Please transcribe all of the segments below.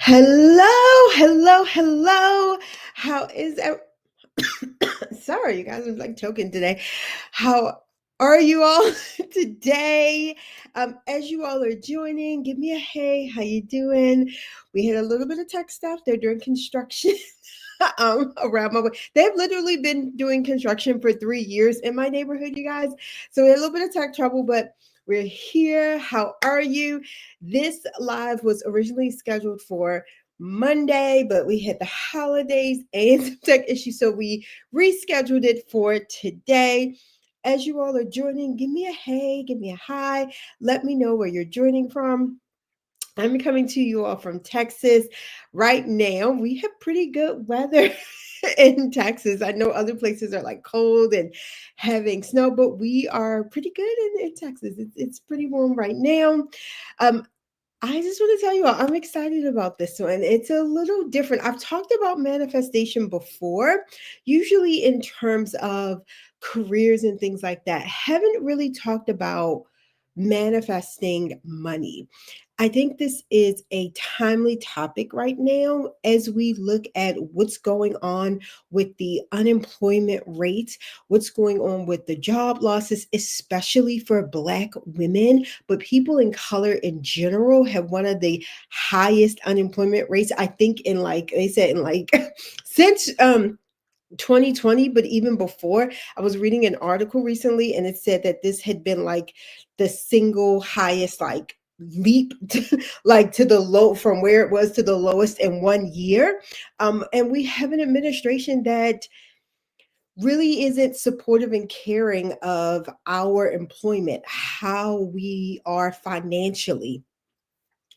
Hello, hello, hello. How is sorry, you guys, I'm like choking today. How are you all today? As you all are joining, give me a hey, how you doing? We had a little bit of tech stuff. They're doing construction around my way. They've literally been doing construction for 3 years in my neighborhood, you guys. So we had a little bit of tech trouble, but we're here. How are you? This live was originally scheduled for Monday, but we had the holidays and some tech issues, so we rescheduled it for today. As you all are joining, give me a hey, give me a hi. Let me know where you're joining from. I'm coming to you all from Texas right now. We have pretty good weather in Texas. I know other places are like cold and having snow, but we are pretty good in Texas. It's pretty warm right now. Um, I just want to tell you all, I'm excited about this one. It's a little different. I've talked about manifestation before, usually in terms of careers and things like that. Haven't really talked about manifesting money. I think this is a timely topic right now as we look at what's going on with the unemployment rate, what's going on with the job losses, especially for Black women, but people in color in general have one of the highest unemployment rates. I think in like they said in like since 2020, but even before, I was reading an article recently and it said that this had been like the single highest like leap to, like to the low from where it was to the lowest in 1 year. And we have an administration that really isn't supportive and caring of our employment, how we are financially.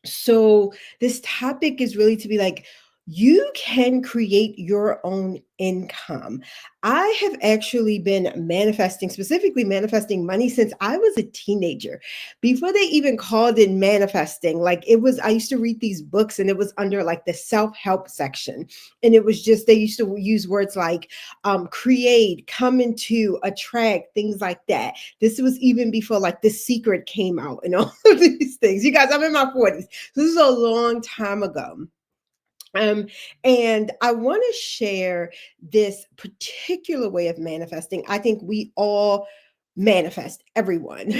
So this topic is really to be like, you can create your own income. I have actually been manifesting, specifically manifesting money since I was a teenager. Before they even called it manifesting, like it was, I used to read these books and it was under like the self help section. And it was just, they used to use words like create, come into, attract, things like that. This was even before like The Secret came out and all of these things. You guys, I'm in my 40s. This is a long time ago. Um, and I want to share this particular way of manifesting. I think we all manifest, everyone.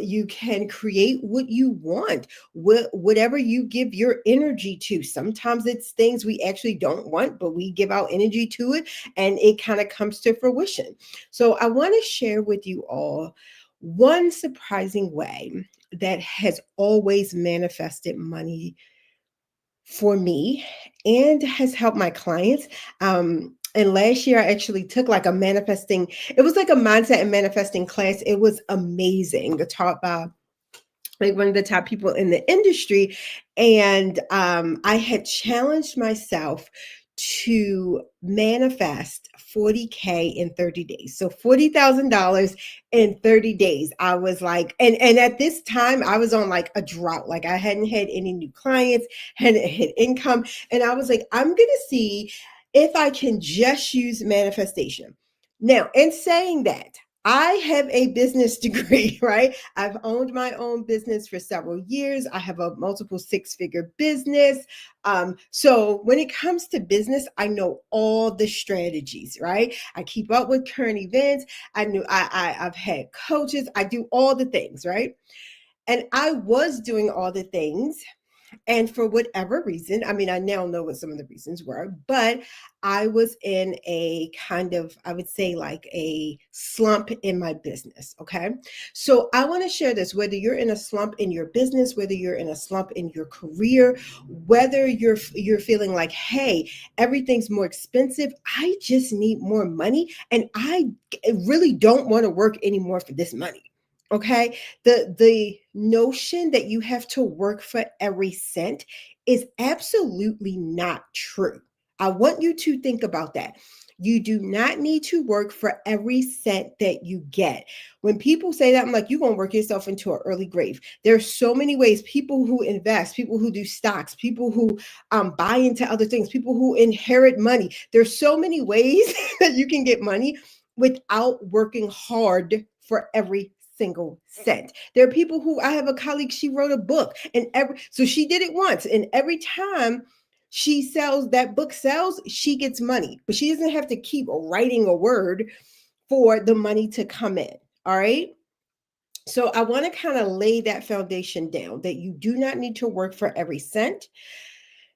You can create what you want, whatever you give your energy to. Sometimes it's things we actually don't want, but we give our energy to it and it kind of comes to fruition. So I want to share with you all one surprising way that has always manifested money for me and has helped my clients. And last year I actually took like a manifesting, it was like a mindset and manifesting class. It was amazing, taught by like one of the top people in the industry. And I had challenged myself to manifest 40K in 30 days. So $40,000 in 30 days. I was like, and at this time I was on like a drought. Like I hadn't had any new clients, hadn't had income. And I was like, I'm gonna see if I can just use manifestation. Now, in saying that, I have a business degree, right? I've owned my own business for several years. I have a multiple six-figure business. So when it comes to business, I know all the strategies, right? I keep up with current events. I've had coaches. I do all the things, right? And I was doing all the things, and for whatever reason, I mean, I now know what some of the reasons were, but I was in a kind of, I would say, like a slump in my business. Okay. So I want to share this, whether you're in a slump in your business, whether you're in a slump in your career, whether you're feeling like, hey, everything's more expensive. I just need more money. And I really don't want to work anymore for this money. Okay, the notion that you have to work for every cent is absolutely not true. I want you to think about that. You do not need to work for every cent that you get. When people say that, I'm like, you're going to work yourself into an early grave. There's so many ways. People who invest, people who do stocks, people who buy into other things, people who inherit money. There's so many ways that you can get money without working hard for every single cent. There are people who I have a colleague, she wrote a book and so she did it once, and every time she sells that book sells, she gets money, but she doesn't have to keep writing a word for the money to come in. All right. So I want to kind of lay that foundation down that you do not need to work for every cent.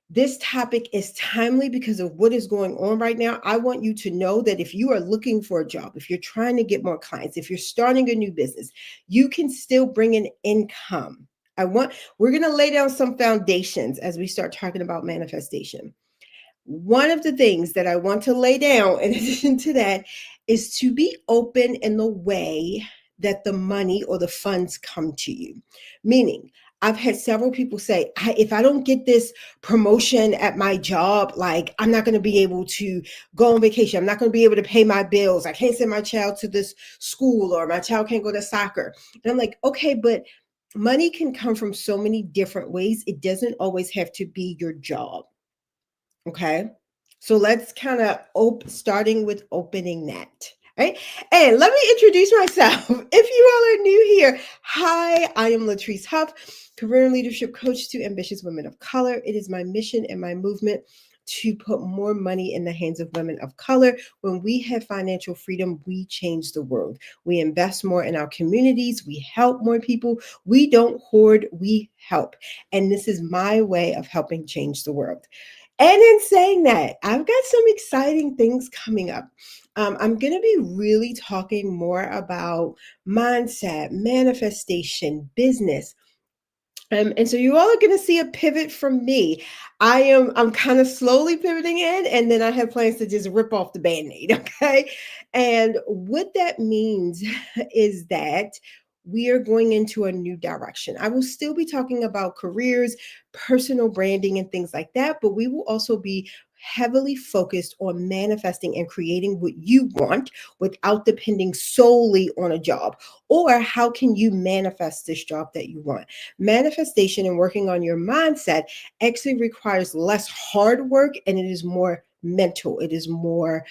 This topic is timely because of what is going on right now. I want you to know that if you are looking for a job, if you're trying to get more clients, if you're starting a new business, you can still bring in income. We're going to lay down some foundations as we start talking about manifestation. One of the things that I want to lay down in addition to that is to be open in the way that the money or the funds come to you. Meaning, I've had several people say, if I don't get this promotion at my job, like I'm not going to be able to go on vacation. I'm not going to be able to pay my bills. I can't send my child to this school, or my child can't go to soccer. And I'm like, okay, but money can come from so many different ways. It doesn't always have to be your job. Okay. So let's kind of starting with opening that. Right. And let me introduce myself. If you all are new here, hi, I am Latrice Huff, career and leadership coach to ambitious women of color. It is my mission and my movement to put more money in the hands of women of color. When we have financial freedom, we change the world. We invest more in our communities. We help more people. We don't hoard, we help. And this is my way of helping change the world. And in saying that, I've got some exciting things coming up. I'm going to be really talking more about mindset, manifestation, business. And so you all are going to see a pivot from me. I'm kind of slowly pivoting in, and then I have plans to just rip off the Band-Aid. Okay. And what that means is that we are going into a new direction. I will still be talking about careers, personal branding, and things like that, but we will also be heavily focused on manifesting and creating what you want without depending solely on a job. Or how can you manifest this job that you want? Manifestation and working on your mindset actually requires less hard work, and it is more mental. It is more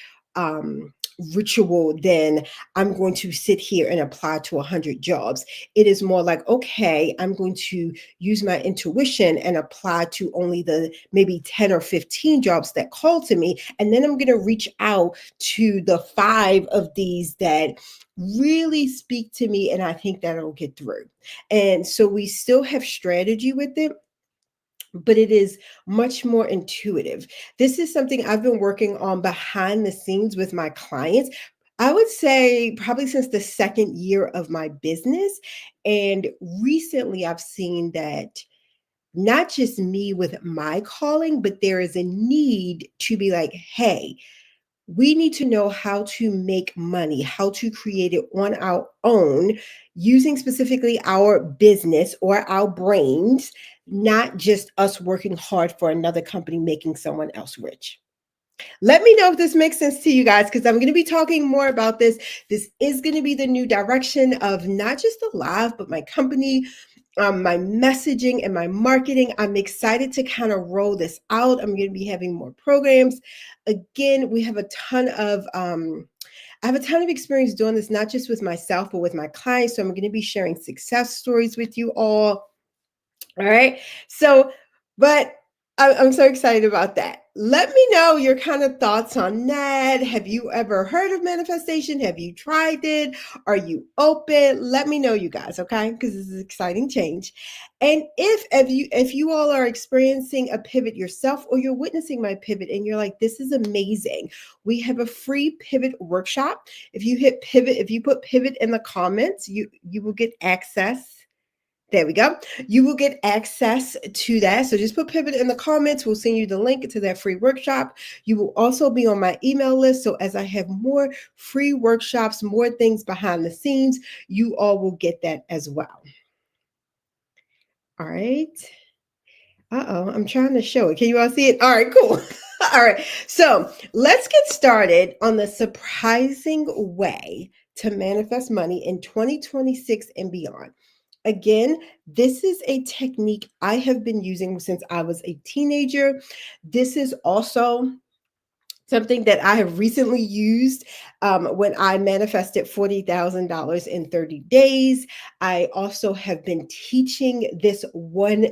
ritual than I'm going to sit here and apply to 100 jobs. It is more like, okay, I'm going to use my intuition and apply to only the maybe 10 or 15 jobs that call to me. And then I'm going to reach out to the 5 of these that really speak to me, and I think that'll get through. And so we still have strategy with it, but it is much more intuitive. This is something I've been working on behind the scenes with my clients. I would say probably since the second year of my business. And recently I've seen that not just me with my calling, but there is a need to be like, hey, we need to know how to make money, how to create it on our own, using specifically our business or our brains, not just us working hard for another company making someone else rich. Let me know if this makes sense to you guys, because I'm going to be talking more about this. This is going to be the new direction of not just the live, but my company, my messaging and my marketing. I'm excited to kind of roll this out. I'm going to be having more programs. Again, we have a ton of I have a ton of experience doing this, not just with myself, but with my clients. So I'm going to be sharing success stories with you all. All right. So, but I'm so excited about that. Let me know your kind of thoughts on that. Have you ever heard of manifestation? Have you tried it? Are you open? Let me know, you guys, okay? Because this is exciting change. And if you all are experiencing a pivot yourself, or you're witnessing my pivot and you're like, this is amazing, we have a free pivot workshop. If you put pivot in the comments, you will get access. There we go. You will get access to that. So just put pivot in the comments. We'll send you the link to that free workshop. You will also be on my email list. So as I have more free workshops, more things behind the scenes, you all will get that as well. All right. I'm trying to show it. Can you all see it? All right, cool. All right. So let's get started on the surprising way to manifest money in 2026 and beyond. Again, this is a technique I have been using since I was a teenager. This is also Something that I have recently used when I manifested $40,000 in 30 days. I also have been teaching this one,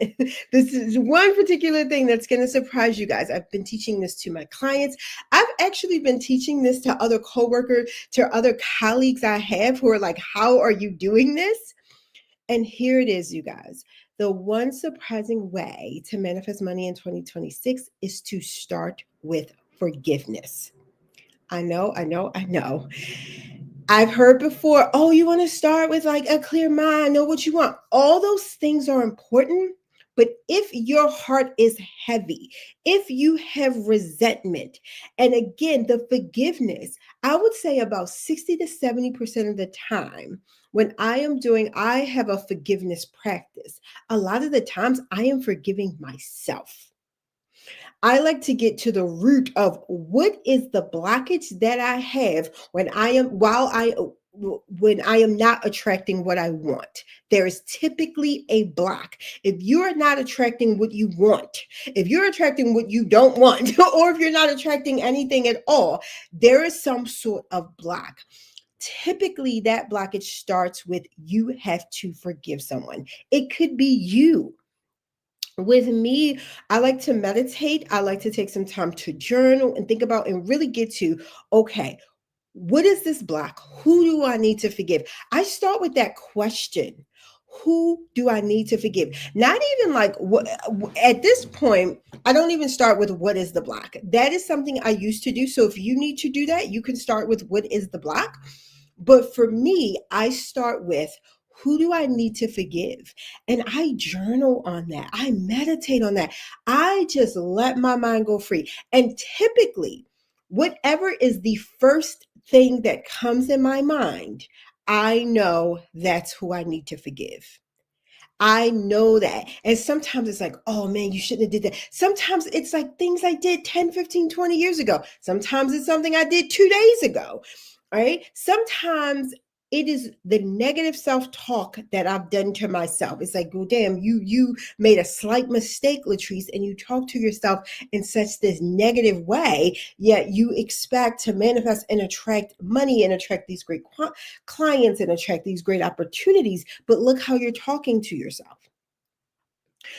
this is one particular thing that's going to surprise you guys. I've been teaching this to my clients. I've actually been teaching this to other coworkers, to other colleagues I have who are like, how are you doing this? And here it is, you guys. The one surprising way to manifest money in 2026 is to start with forgiveness. I know, I know, I know. I've heard before, oh, you want to start with like a clear mind, know what you want. All those things are important. But if your heart is heavy, if you have resentment, and again, the forgiveness, I would say about 60 to 70% of the time when I have a forgiveness practice. A lot of the times I am forgiving myself. I like to get to the root of what is the blockage that I have when I am not attracting what I want. There is typically a block. If you are not attracting what you want, if you're attracting what you don't want, or if you're not attracting anything at all, there is some sort of block. Typically, that blockage starts with you have to forgive someone. It could be you. With me, I like to meditate. I like to take some time to journal and think about and really get to, okay, what is this block? Who do I need to forgive? I start with that question. Who do I need to forgive? Not even like what at this point, I don't even start with what is the block. That is something I used to do. So if you need to do that, you can start with what is the block. But for me, I start with who do I need to forgive? And I journal on that. I meditate on that. I just let my mind go free. And typically, whatever is the first thing that comes in my mind, I know that's who I need to forgive. I know that. And sometimes it's like, oh man, you shouldn't have did that. Sometimes it's like things I did 10, 15, 20 years ago. Sometimes it's something I did 2 days ago. Right? Sometimes it is the negative self-talk that I've done to myself. It's like, oh damn, you made a slight mistake, Latrice, and you talk to yourself in such this negative way, yet you expect to manifest and attract money and attract these great clients and attract these great opportunities. But look how you're talking to yourself.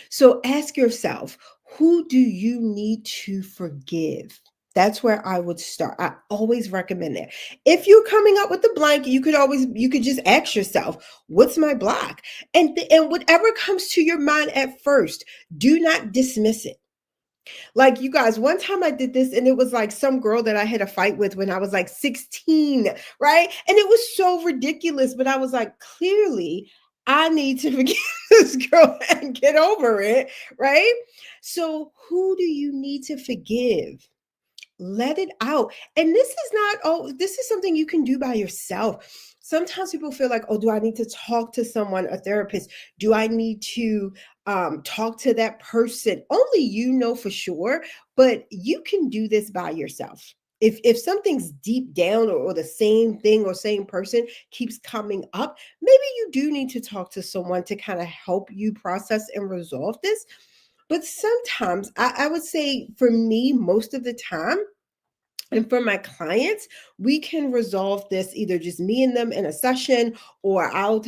So ask yourself, who do you need to forgive? That's where I would start. I always recommend that. If you're coming up with the blank, you could just ask yourself, what's my block? And whatever comes to your mind at first, do not dismiss it. Like you guys, one time I did this and it was like some girl that I had a fight with when I was like 16, right? And it was so ridiculous, but I was like, clearly, I need to forgive this girl and get over it, right? So, who do you need to forgive? Let it out. And this is not, oh, this is something you can do by yourself. Sometimes people feel like, oh, do I need to talk to someone, a therapist? Do I need to talk to that person? Only you know for sure, but you can do this by yourself. If something's deep down or the same thing or same person keeps coming up, maybe you do need to talk to someone to kind of help you process and resolve this. But sometimes I would say for me, most of the time, and for my clients, we can resolve this either just me and them in a session, or I'll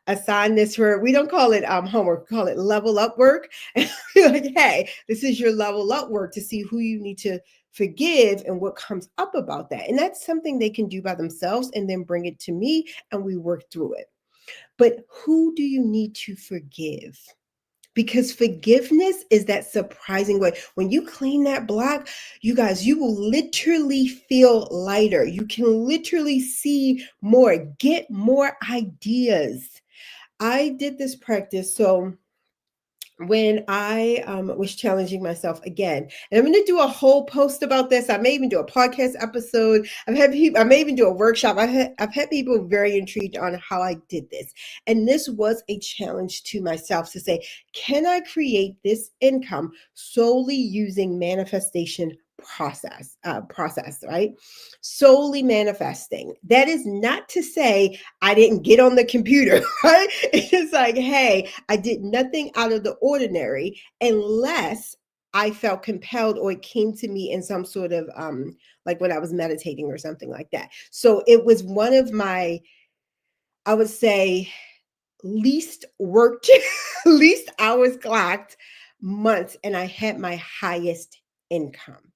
assign this for, we don't call it homework, we call it level up work. And like, hey, this is your level up work to see who you need to forgive and what comes up about that. And that's something they can do by themselves and then bring it to me and we work through it. But who do you need to forgive? Because forgiveness is that surprising way. When you clean that block, you guys, you will literally feel lighter. You can literally see more, get more ideas. I did this practice. So when I was challenging myself again, and I'm going to do a whole post about this. I may even do a podcast episode. I've had people, I may even do a workshop. I've had people very intrigued on how I did this. And this was a challenge to myself to say, can I create this income solely using manifestation process, right? Solely manifesting. That is not to say I didn't get on the computer, right? It's like, hey, I did nothing out of the ordinary unless I felt compelled, or it came to me in some sort of like when I was meditating or something like that. So it was one of my, I would say, least worked, least hours clocked months, and I had my highest income.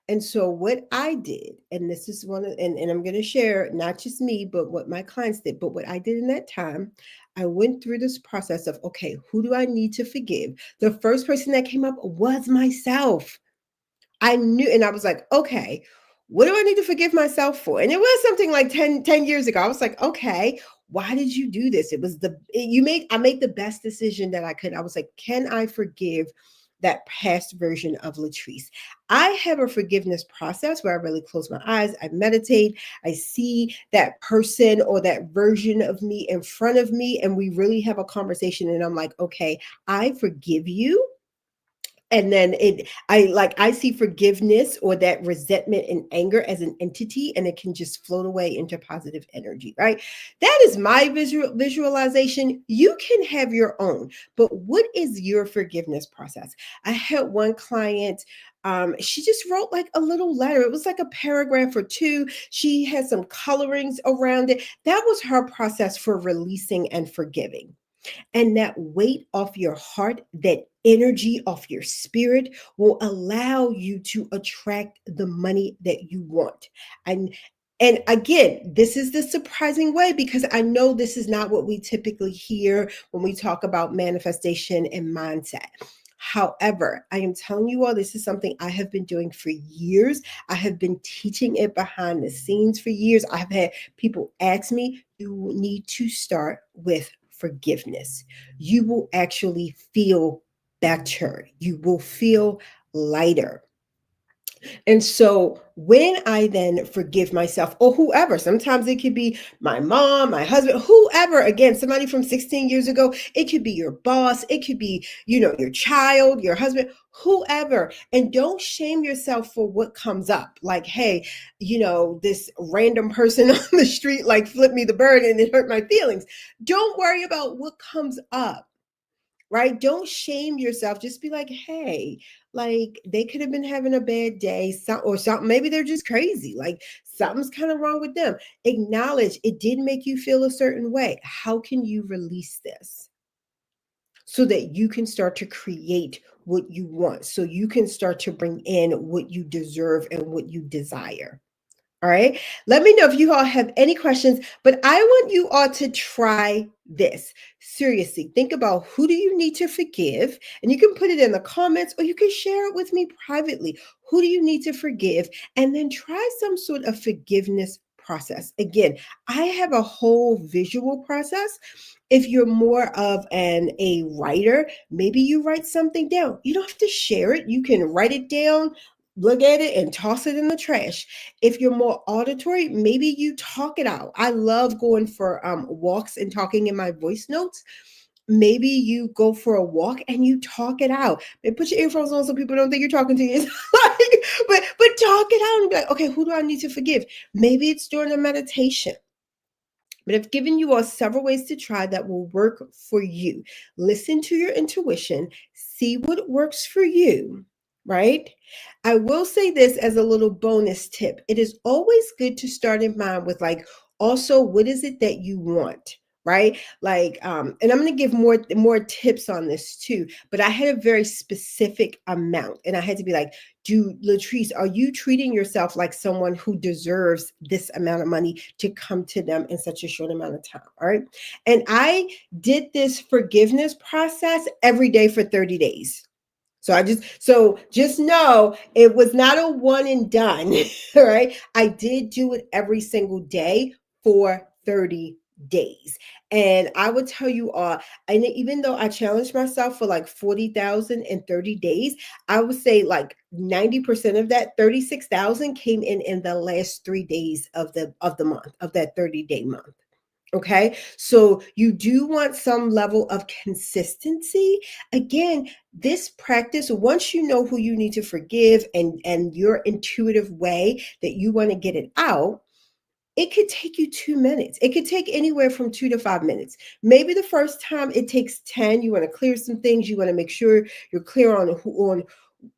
And so what I did, and this is one of, and I'm going to share not just me, but what my clients did, but what I did in that time, I went through this process of, okay, who do I need to forgive? The first person that came up was myself. I knew, and I was like, okay, what do I need to forgive myself for? And it was something like 10 years ago. I was like, okay, why did you do this? It was I made the best decision that I could. I was like, can I forgive that past version of Latrice? I have a forgiveness process where I really close my eyes, I meditate, I see that person or that version of me in front of me, and we really have a conversation. And I'm like, okay, I forgive you. And then I see forgiveness or that resentment and anger as an entity, and it can just float away into positive energy, right? That is my visualization. You can have your own, but what is your forgiveness process? I had one client, she just wrote like a little letter. It was like a paragraph or two. She had some colorings around it. That was her process for releasing and forgiving. And that weight off your heart, that energy off your spirit will allow you to attract the money that you want. And again, this is the surprising way, because I know this is not what we typically hear when we talk about manifestation and mindset. However, I am telling you all, this is something I have been doing for years. I have been teaching it behind the scenes for years. I have had people ask me, you need to start with forgiveness. You will actually feel better. You will feel lighter. And so when I then forgive myself or whoever, sometimes it could be my mom, my husband, whoever, again, somebody from 16 years ago, it could be your boss, it could be, your child, your husband, whoever. And don't shame yourself for what comes up. Like, hey, this random person on the street, like flipped me the bird and it hurt my feelings. Don't worry about what comes up, right? Don't shame yourself. Just be like, hey, like they could have been having a bad day, or something. Maybe they're just crazy. Like something's kind of wrong with them. Acknowledge it did make you feel a certain way. How can you release this so that you can start to create what you want? So you can start to bring in what you deserve and what you desire. All right. Let me know if you all have any questions, but I want you all to try this. Seriously, think about, who do you need to forgive? And you can put it in the comments, or you can share it with me privately. Who do you need to forgive? And then try some sort of forgiveness process. Again, I have a whole visual process. If you're more of a writer, maybe you write something down. You don't have to share it. You can write it down, look at it, and toss it in the trash. If you're more auditory, maybe you talk it out. I love going for walks and talking in my voice notes. Maybe you go for a walk and you talk it out. And put your earphones on so people don't think you're talking to you. But talk it out and be like, okay, who do I need to forgive? Maybe it's during a meditation. But I've given you all several ways to try that will work for you. Listen to your intuition, see what works for you, right? I will say this as a little bonus tip. It is always good to start in mind with, like, also, what is it that you want? Right? Like, and I'm going to give more tips on this too, but I had a very specific amount, and I had to be like, Latrice, are you treating yourself like someone who deserves this amount of money to come to them in such a short amount of time? All right. And I did this forgiveness process every day for 30 days. So just know it was not a one and done. All right. I did do it every single day for 30 days. And I would tell you all, and even though I challenged myself for like 40,000 in 30 days, I would say like 90% of that 36,000 came in the last 3 days of the month, of that 30-day month. Okay, so you do want some level of consistency. Again, this practice, once you know who you need to forgive and your intuitive way that you want to get it out, it could take you 2 minutes. It could take anywhere from 2 to 5 minutes. Maybe the first time it takes 10. You want to clear some things. You want to make sure you're clear on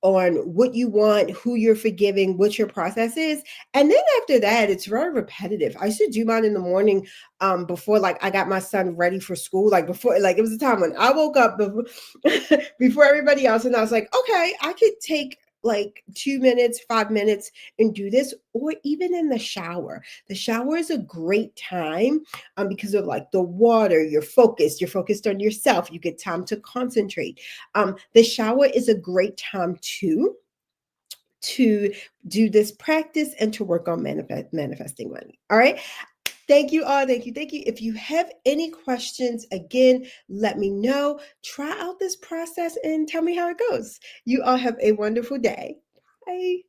on what you want, who you're forgiving, what your process is. And then after that, it's very repetitive. I used to do mine in the morning before like I got my son ready for school. Like before, like it was a time when I woke up before, before everybody else, and I was like, okay, I could take like 2 minutes, 5 minutes and do this, or even in the shower. The shower is a great time because of like the water, you're focused on yourself, you get time to concentrate. The shower is a great time to do this practice and to work on manifesting money. All right. Thank you all. Thank you. Thank you. If you have any questions, again, let me know. Try out this process and tell me how it goes. You all have a wonderful day. Bye.